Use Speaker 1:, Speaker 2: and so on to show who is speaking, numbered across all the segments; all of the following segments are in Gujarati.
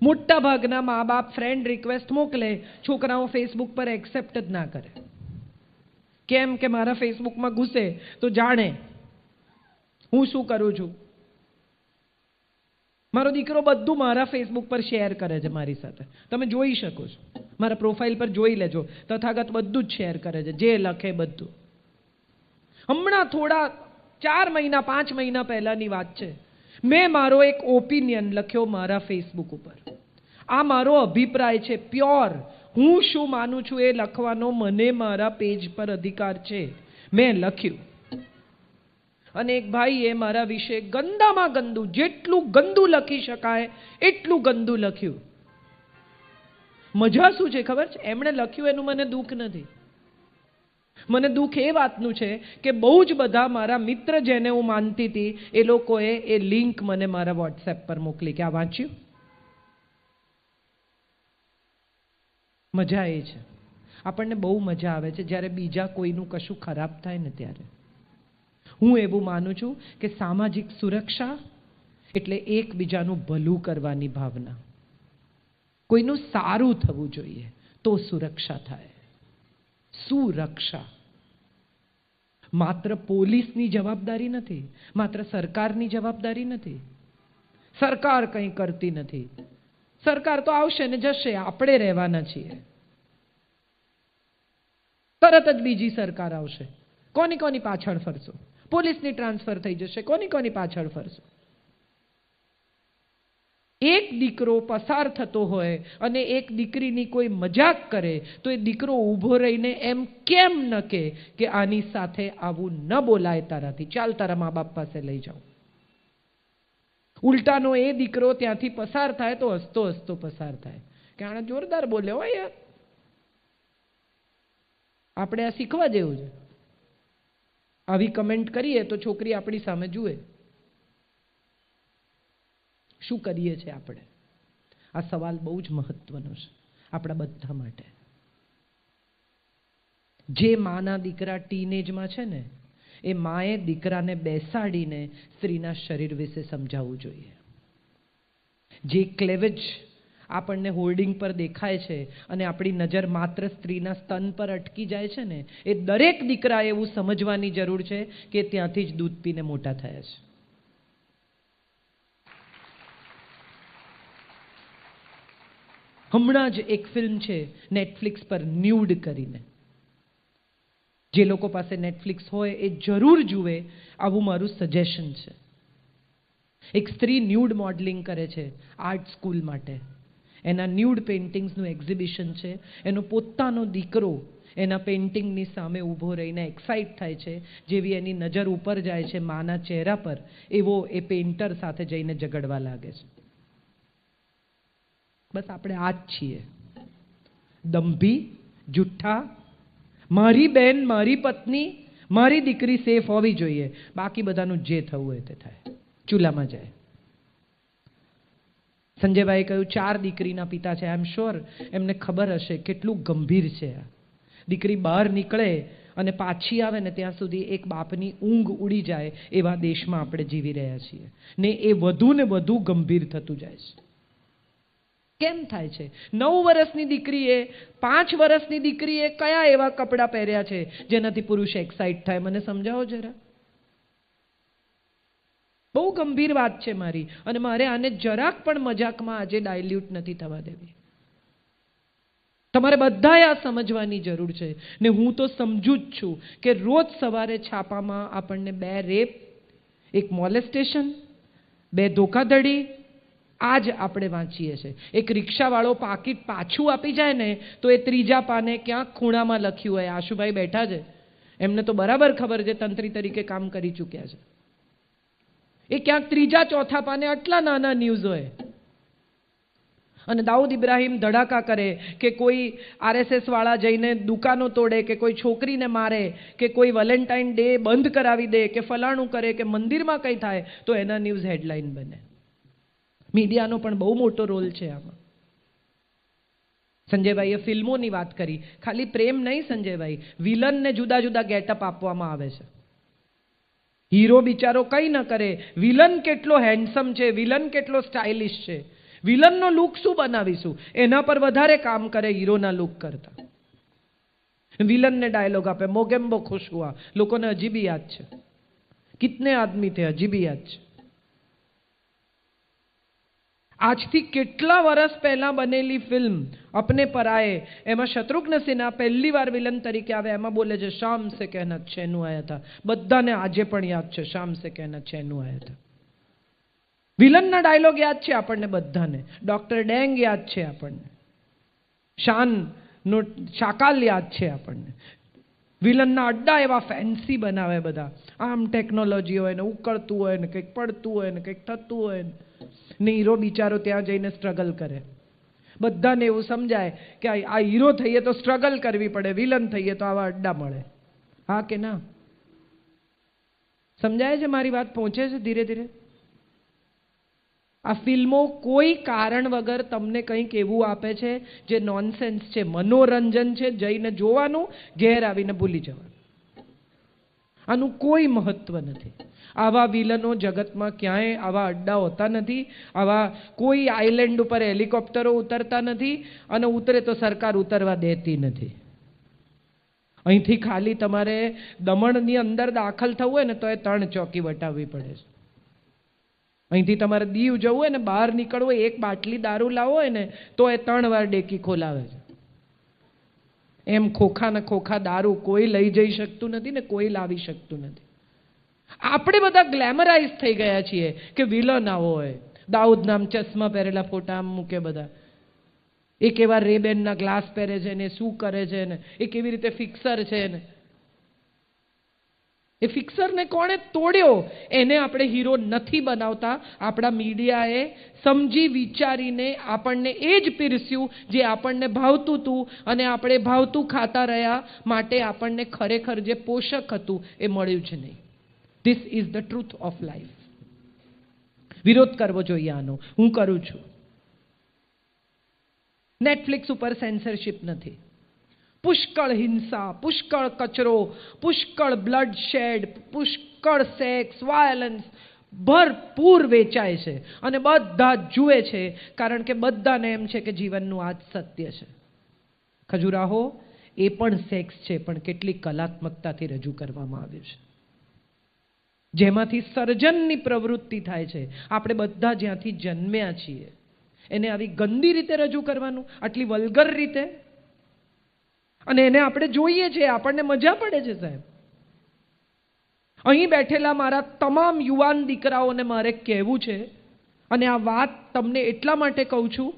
Speaker 1: મોટા ભાગના મા બાપ ફ્રેન્ડ રિક્વેસ્ટ મોકલે, છોકરાઓ ફેસબુક પર એક્સેપ્ટ જ ના કરે. કેમ કે મારા ફેસબુકમાં ઘૂસે તો જાણે હું શું કરું છું. મારો દીકરો બધું મારા ફેસબુક પર શેર કરે છે મારી સાથે. તમે જોઈ શકો છો, મારા પ્રોફાઇલ પર જોઈ લેજો. તથાગત બધું જ શેર કરે છે, જે લખે બધું. હમણાં થોડા 4 મહિના 5 મહિના પહેલાની વાત છે, મેં મારો એક ઓપિનિયન લખ્યો મારા ફેસબુક ઉપર. આ મારો અભિપ્રાય છે, પ્યોર. હું શું માનું છું એ લખવાનો મને મારા પેજ પર અધિકાર છે. મેં લખ્યું અને એક ભાઈએ મારા વિશે ગંદામાં ગંદુ, જેટલું ગંદુ લખી શકાય એટલું ગંદુ લખ્યું. મજા શું છે ખબર છે? એમણે લખ્યું એનું મને દુઃખ નથી. મને દુઃખ એ વાતનું છે કે બહુ જ બધા મારા મિત્ર જેને હું માનતી હતી એ લોકોએ એ લિંક મને મારા વોટ્સએપ પર મોકલી કે આ વાંચ્યું. મજા એ છે, આપણને બહુ મજા આવે છે જ્યારે બીજા કોઈનું કશું ખરાબ થાય ને ત્યારે. હું એવું માનું છું કે સામાજિક સુરક્ષા એટલે એકબીજાનું ભલું કરવાની ભાવના. કોઈનું સારું થવું જોઈએ તો સુરક્ષા થાય. સુરક્ષા માત્ર પોલીસની જવાબદારી નથી, માત્ર સરકારની જવાબદારી નથી. સરકાર કંઈ કરતી નથી. સરકાર તો આવશે ને જશે, આપણે રહેવાના છીએ. તરત જ બીજી સરકાર આવશે, કોની કોની પાછળ ફરશો? પોલીસની ટ્રાન્સફર થઈ જશે, કોની કોની પાછળ ફરશો? એક દીકરો પસાર થતો હોય અને એક દીકરીની કોઈ મજાક કરે તો એ દીકરો ઊભો રહીને એમ કેમ ન કે આની સાથે આવું ન બોલાય તારાથી, ચાલ તારા મા બાપ પાસે લઈ જાઉં. ઉલટાનો એ દીકરો ત્યાંથી પસાર થાય તો હસતો હસતો પસાર થાય કે આણે જોરદાર બોલ્યો હોય યાર. આપણે આ શીખવા જેવું છે. આવી કમેન્ટ કરીએ તો છોકરી આપણી સામે જુએ. શું કરીએ છીએ આપણે? આ સવાલ બહુ જ મહત્વનો છે આપણા બધા માટે. જે માના દીકરા ટીનેજમાં છે ને, એ માએ દીકરાને બેસાડીને સ્ત્રીના શરીર વિશે સમજાવવું જોઈએ. જે ક્લેવેજ આપણને હોર્ડિંગ પર દેખાય છે અને આપણી નજર માત્ર સ્ત્રીના સ્તન પર અટકી જાય છે ને, એ દરેક દીકરાએ એવું સમજવાની જરૂર છે કે ત્યાંથી જ દૂધ પીને મોટા થયા છે. હમણાં જ એક ફિલ્મ છે નેટફ્લિક્સ પર, ન્યૂડ કરીને. જે લોકો પાસે નેટફ્લિક્સ હોય એ જરૂર જુએ, આવું મારું સજેશન છે. એક સ્ત્રી ન્યૂડ મોડલિંગ કરે છે આર્ટ સ્કૂલ માટે. એના ન્યૂડ પેઇન્ટિંગ્સનું એક્ઝિબિશન છે. એનો પોતાનો દીકરો એના પેઇન્ટિંગની સામે ઊભો રહીને એક્સાઇટ થાય છે. જેવી એની નજર ઉપર જાય છે માના ચહેરા પર, એવો એ પેઇન્ટર સાથે જઈને ઝઘડવા લાગે છે. બસ આપણે આ જ છીએ, દંભી, જુઠ્ઠા. મારી બેન, મારી પત્ની, મારી દીકરી સેફ હોવી જોઈએ, બાકી બધાનું જે થવું હોય તે થાય, ચૂલામાં જાય. સંજયભાઈએ કહ્યું 4 દીકરીના પિતા છે. આઈ એમ શ્યોર એમને ખબર હશે કેટલું ગંભીર છે આ. દીકરી બહાર નીકળે અને પાછી આવે ને ત્યાં સુધી એક બાપની ઊંઘ ઉડી જાય એવા દેશમાં આપણે જીવી રહ્યા છીએ ને એ વધુ ને વધુ ગંભીર થતું જાય છે. કેમ થાય છે? 9 વર્ષની દીકરીએ, 5 વર્ષની દીકરીએ કયા એવા કપડાં પહેર્યા છે જેનાથી પુરુષ એક્સાઇટ થાય? મને સમજાવો જરા. બહુ ગંભીર વાત છે મારી, અને મારે આને જરાક પણ મજાકમાં આજે ડાયલ્યુટ નથી થવા દેવી. તમારે બધાએ આ સમજવાની જરૂર છે ને હું તો સમજુ જ છું કે રોજ સવારે છાપામાં આપણને 2 રેપ, 1 મોલેસ્ટેશન, 2 ધોખાધડી આજ આપણે વાંચીએ છીએ. એક રિક્ષાવાળો પાકીટ પાછું આપી જાય ને તો એ 3જા પાને ક્યાંક ખૂણામાં લખ્યું હોય, આશુભાઈ બેઠા છે, એમને તો બરાબર ખબર છે, તંત્રી તરીકે કામ કરી ચૂક્યા છે. એ ક્યાંક 3જા 4થા પાને આટલા નાના ન્યૂઝ હોય. અને દાઉદ ઇબ્રાહિમ ધડાકા કરે કે કોઈ RSS વાળા જઈને દુકાનો તોડે કે કોઈ છોકરીને મારે કે કોઈ વેલેન્ટાઇન ડે બંધ કરાવી દે કે ફલાણું કરે કે મંદિરમાં કંઈ થાય તો એના ન્યૂઝ હેડલાઇન બને. મીડિયાનો પણ બહુ મોટો રોલ છે આમાં. સંજયભાઈએ ફિલ્મોની વાત કરી. ખાલી પ્રેમ નહીં સંજયભાઈ, વિલનને જુદા જુદા ગેટઅપ આપવામાં આવે છે. હીરો બિચારો કંઈ ન કરે, વિલન કેટલો હેન્ડસમ છે, વિલન કેટલો સ્ટાઇલિશ છે, વિલનનો લુક શું બનાવીશું એના પર વધારે કામ કરે હીરોના લુક કરતા. વિલનને ડાયલોગ આપે, મોગેમ્બો ખુશ હુઆ, લોકોને હજી બી યાદ છે. કિતને આદમી થે હજી બી યાદ છે. આજથી કેટલા વર્ષ પહેલા બનેલી ફિલ્મ અપને પરાએ, એમાં શત્રુઘ્ન સિન્હા પહેલી વાર વિલન તરીકે આવે. એમાં બોલે છે શામ સે કહેના ચેનુ આયા થા. બધાને આજે પણ યાદ છે શામ સે કહેના ચેનુ આયા થા. વિલનના ડાયલોગ યાદ છે આપણને બધાને. ડોક્ટર ડેંગ યાદ છે આપણને. શાન નો શાકાલ યાદ છે આપણને. વિલનના અડ્ડા એવા ફેન્સી બનાવે બધા. આમ ટેકનોલોજી હોય ને ઉકળતું હોય ને કંઈક પડતું હોય ને કંઈક થતું હોય ને હીરો બિચારો ત્યાં જઈને સ્ટ્રગલ કરે. બધાને એવું સમજાય કે આ હીરો થઈએ તો સ્ટ્રગલ કરવી પડે, વિલન થઈએ તો આવા અડ્ડા મળે. હા કે ના? સમજાય છે મારી વાત? પહોંચે છે ધીરે ધીરે? આ ફિલ્મો કોઈ કારણ વગર તમને કંઈક એવું આપે છે જે નોનસેન્સ છે, મનોરંજન છે, જઈને જોવાનું, ઘેર આવીને ભૂલી જવાનું. આનું કોઈ મહત્વ નથી. આવા વિલનો જગતમાં ક્યાંય આવા અડ્ડા હોતા નથી. આવા કોઈ આઇલેન્ડ ઉપર હેલિકોપ્ટરો ઉતરતા નથી, અને ઉતરે તો સરકાર ઉતરવા દેતી નથી. અહીંથી ખાલી તમારે દમણની અંદર દાખલ થવું હોય ને તો એ 3 ચોકી વટાવવી પડે છે. અહીંથી તમારે દીવ જવું હોય ને, બહાર નીકળવું હોય, એક બાટલી દારૂ લાવવો હોય ને તો એ 3 વાર ડેકી ખોલાવે છે. એમ ખોખા ને ખોખા દારૂ કોઈ લઈ જઈ શકતું નથી ને કોઈ લાવી શકતું નથી. આપણે બધા ગ્લેમરાઇઝ થઈ ગયા છીએ કે વિલન આવો હોય, દાઉદ નામ ચશ્મા પહેરેલા ફોટા આમ મૂકે બધા. એ કેવા રેબેનના ગ્લાસ પહેરે છે ને, શું કરે છે ને, એ કેવી રીતે ફિક્સર છે ને. એ ફિક્સરને કોણે તોડ્યો એને આપણે હીરો નથી બનાવતા. આપણા મીડિયાએ સમજી વિચારીને આપણને એ જ પીરસ્યું જે આપણને ભાવતું હતું, અને આપણે ભાવતું ખાતા રહ્યા માટે આપણને ખરેખર જે પોષક હતું એ મળ્યું જ નહીં. This is the truth of life. વિરોધ કરવો જોઈએ આનો. હું કરું છું. નેટફ્લિક્સ ઉપર સેન્સરશિપ નથી. પુષ્કળ હિંસા, પુષ્કળ કચરો, પુષ્કળ બ્લડ શેડ, પુષ્કળ સેક્સ, વાયલન્સ ભરપૂર વેચાય છે અને બધા જુએ છે, કારણ કે બધાને એમ છે કે જીવનનું આ જ સત્ય છે. ખજુરાહો એ પણ સેક્સ છે, પણ કેટલી કલાત્મકતાથી રજૂ કરવામાં આવ્યું છે, જેમાંથી સર્જનની પ્રવૃત્તિ થાય છે. આપણે બધા જ્યાંથી જન્મ્યા છીએ એને આવી ગંદી રીતે રજૂ કરવાનું, આટલી વલ્ગર રીતે, અને એને આપણે જોઈએ છીએ, આપણને મજા પડે છે સાહેબ. અહીં બેઠેલા મારા તમામ યુવાન દીકરાઓને મારે કહેવું છે, અને આ વાત તમને એટલા માટે કહું છું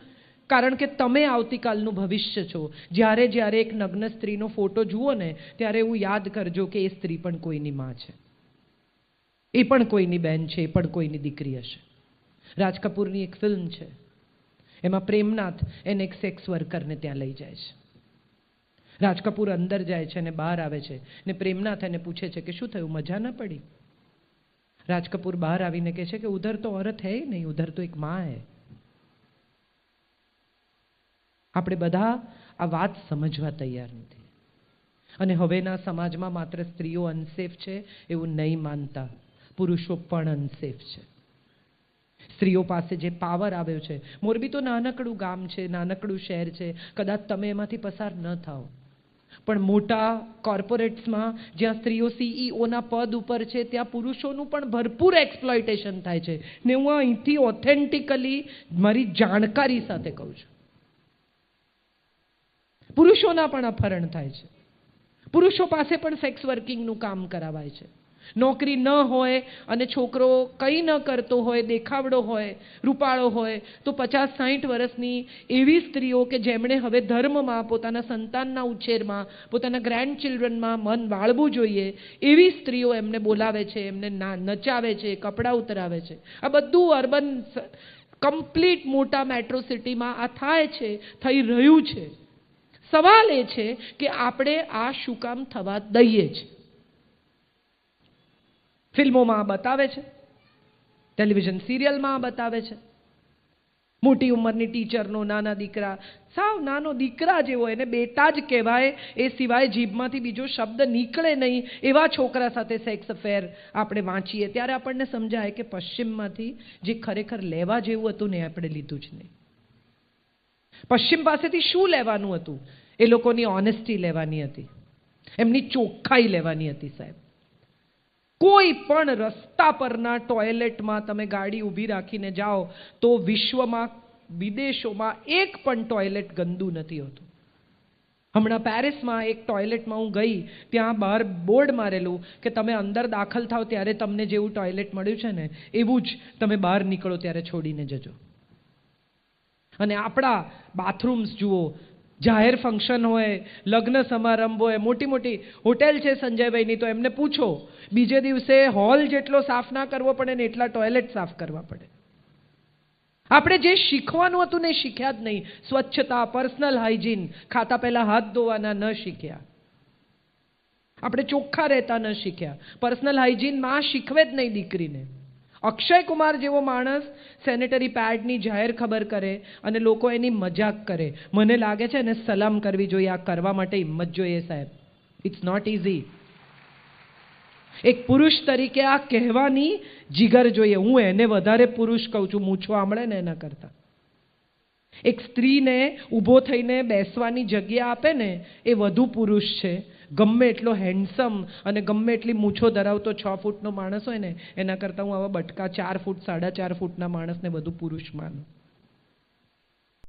Speaker 1: કારણ કે તમે આવતીકાલનું ભવિષ્ય છો. જ્યારે જ્યારે એક નગ્ન સ્ત્રીનો ફોટો જુઓ ને ત્યારે એવું યાદ કરજો કે એ સ્ત્રી પણ કોઈની માં છે, એ પણ કોઈની બહેન છે, એ પણ કોઈની દીકરી હશે. રાજ કપૂરની એક ફિલ્મ છે, એમાં પ્રેમનાથ એને એક સેક્સ વર્કરને ત્યાં લઈ જાય છે. રાજ કપૂર અંદર જાય છે અને બહાર આવે છે ને પ્રેમનાથ એને પૂછે છે કે શું થયું, મજા ના પડી? રાજ કપૂર બહાર આવીને કહે છે કે ઉધર તો औरत है ही नहीं, उधर तो एक माँ है. આપણે બધા આ વાત સમજવા તૈયાર નથી, અને હવેના સમાજમાં માત્ર સ્ત્રીઓ અનસેફ છે એવું નહીં માનતા, પુરુષો પણ અનસેફ છે. સ્ત્રીઓ પાસે જે પાવર આવ્યો છે, મોરબી તો નાનકડું ગામ છે, નાનકડું શહેર છે, કદાચ તમે એમાંથી પસાર ન થાઓ, પણ મોટા કોર્પોરેટ્સમાં જ્યાં સ્ત્રીઓ સીઈઓના પદ ઉપર છે ત્યાં પુરુષોનું પણ ભરપૂર એક્સપ્લોઇટેશન થાય છે. ને હું અહીંથી ઓથેન્ટિકલી મારી જાણકારી સાથે કહું છું, પુરુષોના પણ અપહરણ થાય છે. પુરુષો પાસે પણ સેક્સ વર્કિંગનું કામ કરાવાય છે. નોકરી ન હોય અને છોકરો કંઈ ન કરતો હોય, દેખાવડો હોય, રૂપાળો હોય, તો 50-60 વર્ષની એવી સ્ત્રીઓ કે જેમણે હવે ધર્મમાં, પોતાના સંતાનના ઉછેરમાં, પોતાના ગ્રેન્ડ ચિલ્ડ્રનમાં મન વાળવું જોઈએ, એવી સ્ત્રીઓ એમને બોલાવે છે, એમને નચાવે છે, કપડાં ઉતરાવે છે. આ બધું અર્બન કમ્પ્લીટ મોટા મેટ્રો સિટીમાં આ થાય છે, થઈ રહ્યું છે. સવાલ એ છે કે આપણે આ શું કામ થવા દઈએ છીએ? ફિલ્મોમાં બતાવે છે, ટેલિવિઝન સિરિયલમાં બતાવે છે, મોટી ઉંમરની ટીચરનો નાના દીકરા, સાવ નાનો દીકરા જેવો, એને બેટા જ કહેવાય, એ સિવાય જીભમાંથી બીજો શબ્દ નીકળે નહીં, એવા છોકરા સાથે સેક્સ અફેર આપણે વાંચીએ ત્યારે આપણને સમજાય કે પશ્ચિમમાંથી જે ખરેખર લેવા જેવું હતું ને આપણે લીધું જ નહીં. પશ્ચિમ પાસેથી શું લેવાનું હતું? એ લોકોની ઓનેસ્ટી લેવાની હતી, એમની ચોખ્ખાઈ લેવાની હતી. સાહેબ, કોઈ પણ રસ્તા પરના ટોયલેટમાં તમે ગાડી ઊભી રાખીને જાઓ તો વિશ્વમાં, વિદેશોમાં એક પણ ટોયલેટ ગંદુ નથી હોતું. હમણાં પેરિસમાં એક ટોયલેટમાં હું ગઈ, ત્યાં બહાર બોર્ડ મારેલું કે તમે અંદર દાખલ થાવ ત્યારે તમને જેવું ટોયલેટ મળ્યું છે ને એવું જ તમે બહાર નીકળો ત્યારે છોડીને જજો. અને આપણા બાથરૂમ્સ જુઓ, જાહેર ફંક્શન હોય, લગ્ન સમારંભ હોય, મોટી મોટી હોટેલ છે સંજયભાઈની, તો એમને પૂછો બીજે દિવસે હોલ જેટલો સાફ ના કરવો પડે ને એટલા ટોયલેટ સાફ કરવા પડે. આપણે જે શીખવાનું હતું ને એ શીખ્યા જ નહીં. સ્વચ્છતા, પર્સનલ હાઇજીન, ખાતા પહેલા હાથ ધોવાના ન શીખ્યા. આપણે ચોખ્ખા રહેતા ન શીખ્યા. પર્સનલ હાઇજીન માં શીખવે જ નહીં દીકરીને. અક્ષય કુમાર જેવો માણસ સેનેટરી પેડની જાહેર ખબર કરે અને લોકો એની મજાક કરે. મને લાગે છે એને સલામ કરવી જોઈએ. આ કરવા માટે હિંમત જોઈએ સાહેબ. It's not easy. એક પુરુષ તરીકે આ કહેવાની જીગર જોઈએ. હું એને વધારે પુરુષ કહું છું મૂછો આમળે ને એના કરતા. એક સ્ત્રીને ઊભો થઈને બેસવાની જગ્યા આપે ને એ વધુ પુરુષ છે. ગમે એટલો હેન્ડસમ અને ગમે એટલી મૂછો ધરાવતો 6 ફૂટનો માણસ હોય ને એના કરતાં હું આવા બટકા 4 ફૂટ 4.5 ફૂટના માણસને વધુ પુરુષ માનું.